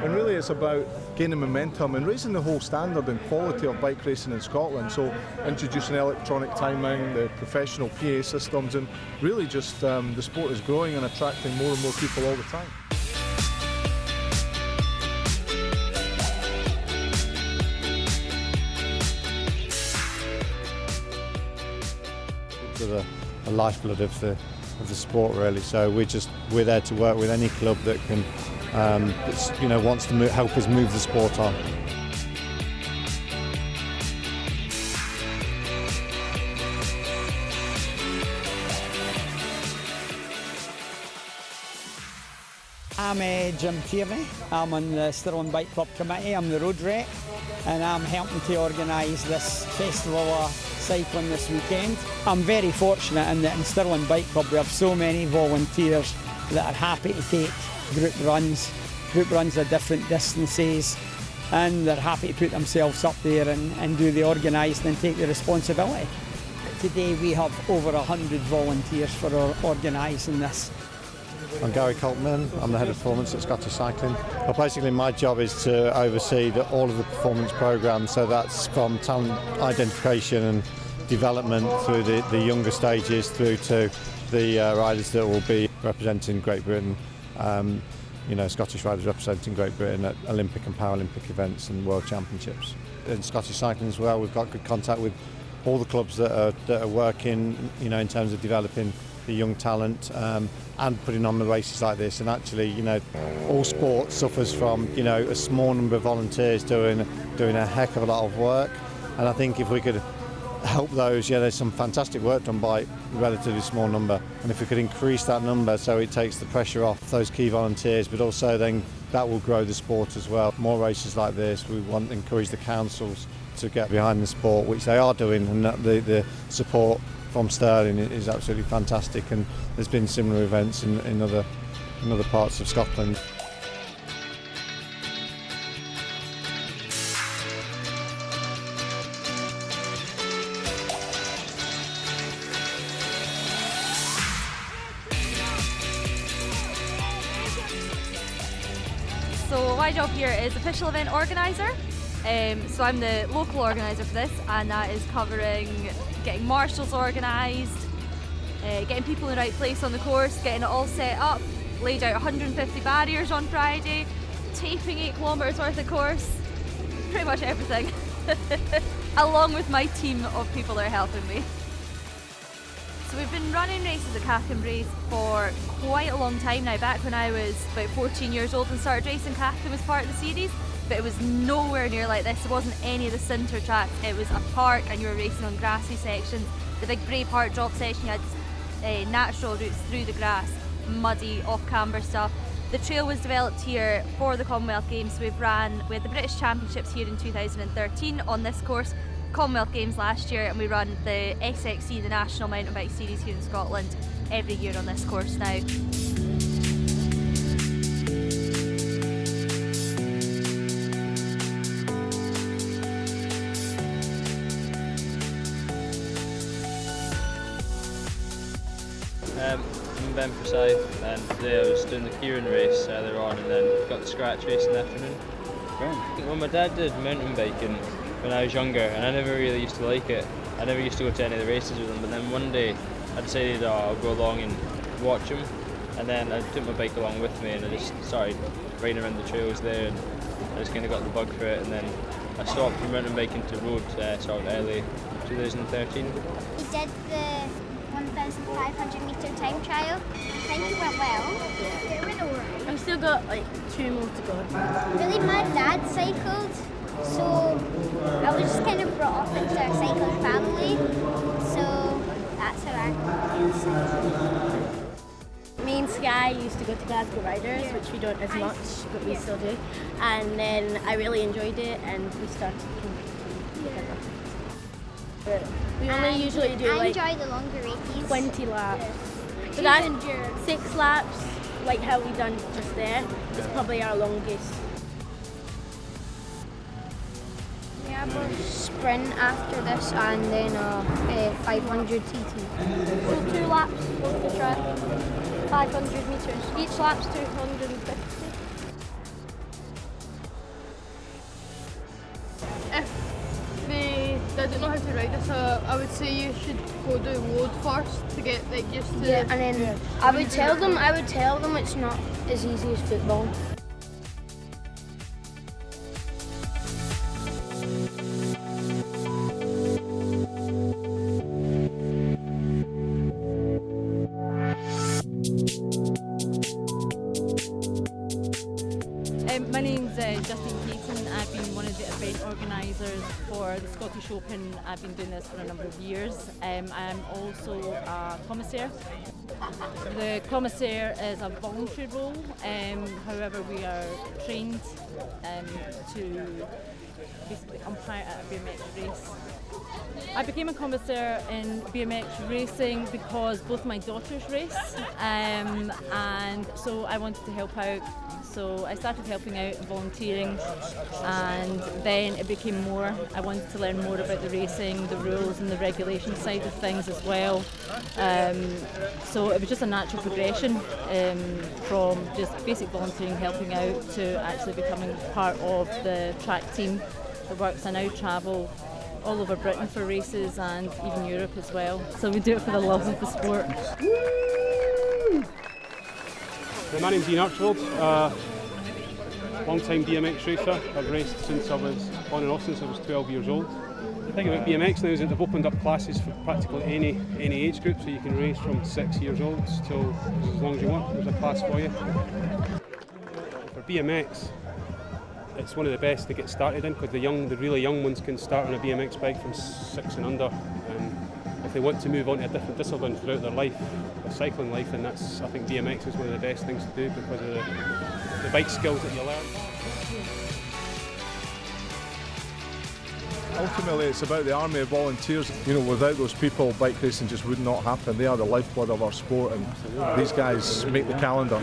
And really it's about gaining momentum and raising the whole standard and quality of bike racing in Scotland. So introducing electronic timing, the professional PA systems, and really just the sport is growing and attracting more and more people all the time. The lifeblood of the sport, really. So we're there to work with any club that can wants to help us move the sport on. I'm Jim Tierney. I'm on the Stirling Bike Club committee. I'm the road rep and I'm helping to organise this festival of cycling this weekend. I'm very fortunate in that in Stirling Bike Club we have so many volunteers that are happy to take group runs of different distances, and they're happy to put themselves up there and do the organising and take the responsibility. Today we have over 100 volunteers for organising this. I'm Gary Coltman, I'm the head of performance at Scottish Cycling. Well, basically my job is to oversee all of the performance programmes, so that's from talent identification and development through the younger stages through to the riders that will be representing Great Britain, Scottish riders representing Great Britain at Olympic and Paralympic events and World Championships. In Scottish Cycling as well, we've got good contact with all the clubs that are working, in terms of developing the young talent and putting on the races like this. And actually, all sport suffers from, a small number of volunteers doing a heck of a lot of work. And I think if we could help those, there's some fantastic work done by a relatively small number. And if we could increase that number so it takes the pressure off those key volunteers, but also then that will grow the sport as well. More races like this, we want to encourage the councils to get behind the sport, which they are doing, and the support from Stirling is absolutely fantastic, and there's been similar events in other parts of Scotland. So my job here is official event organiser. So I'm the local organiser for this, and that is covering getting marshals organised, getting people in the right place on the course, getting it all set up, laid out 150 barriers on Friday, taping 8 kilometres worth of course, pretty much everything, along with my team of people that are helping me. So we've been running races at Cathkin for quite a long time now, back when I was about 14 years old and started racing Cathkin as part of the series. But it was nowhere near like this. There wasn't any of the centre tracks. It was a park and you were racing on grassy sections. The big Braveheart drop section, you had natural routes through the grass, muddy, off-camber stuff. The trail was developed here for the Commonwealth Games. We had the British Championships here in 2013 on this course, Commonwealth Games last year, and we run the SXC, the National Mountain Bike Series here in Scotland, every year on this course now. I'm Ben Forsyth, and today I was doing the Kieran race earlier on, and then got the scratch race in the afternoon. Great. Well, my dad did mountain biking when I was younger, and I never really used to like it. I never used to go to any of the races with him, but then one day I decided I'll go along and watch him, and then I took my bike along with me and I just started riding around the trails there, and I just kind of got the bug for it, and then I stopped from mountain biking to road sort of early 2013. We did the 1,500 metre time trial. I think it went well. It went alright. I've still got like 2 more to go. Really, my dad cycled, so I was just kind of brought up into a cycling family, so that's how I cycled. Me and Sky used to go to Glasgow Riders, which we don't as much, but we still do. And then I really enjoyed it, and we started competing together. We only usually do I like enjoy the longer races. 20 laps. So that's 6 laps, like how we done just there. It's probably our longest. We have a sprint after this and then a 500 TT. So 2 laps of the track, 500 metres. Each lap's 250. know how to ride it, so I would say you should go do load first to get like used to. Yeah, and then I would tell them it's not as easy as football. My name's Justine Payton. I've been one of the event organisers for the Scottish Open. I've been doing this for a number of years. I'm also a commissaire. The commissaire is a voluntary role, however we are trained to basically umpire at a BMX race. I became a commissaire in BMX racing because both my daughters race, and so I wanted to help out. So I started helping out and volunteering, and then it became more. I wanted to learn more about the racing, the rules and the regulation side of things as well. So it was just a natural progression from just basic volunteering, helping out, to actually becoming part of the track team that works. I now travel all over Britain for races and even Europe as well. So we do it for the love of the sport. My name's Ian Archibald, long-time BMX racer. I've raced since I was on and off since I was 12 years old. The thing about BMX now is that they've opened up classes for practically any age group, so you can race from 6 years old till as long as you want. There's a class for you. For BMX, it's one of the best to get started in, because the really young ones can start on a BMX bike from 6 and under. If they want to move on to a different discipline throughout their life, their cycling life, then I think BMX is one of the best things to do because of the bike skills that you learn. Ultimately, it's about the army of volunteers. You know, without those people, bike racing just would not happen. They are the lifeblood of our sport, and these guys make the calendar.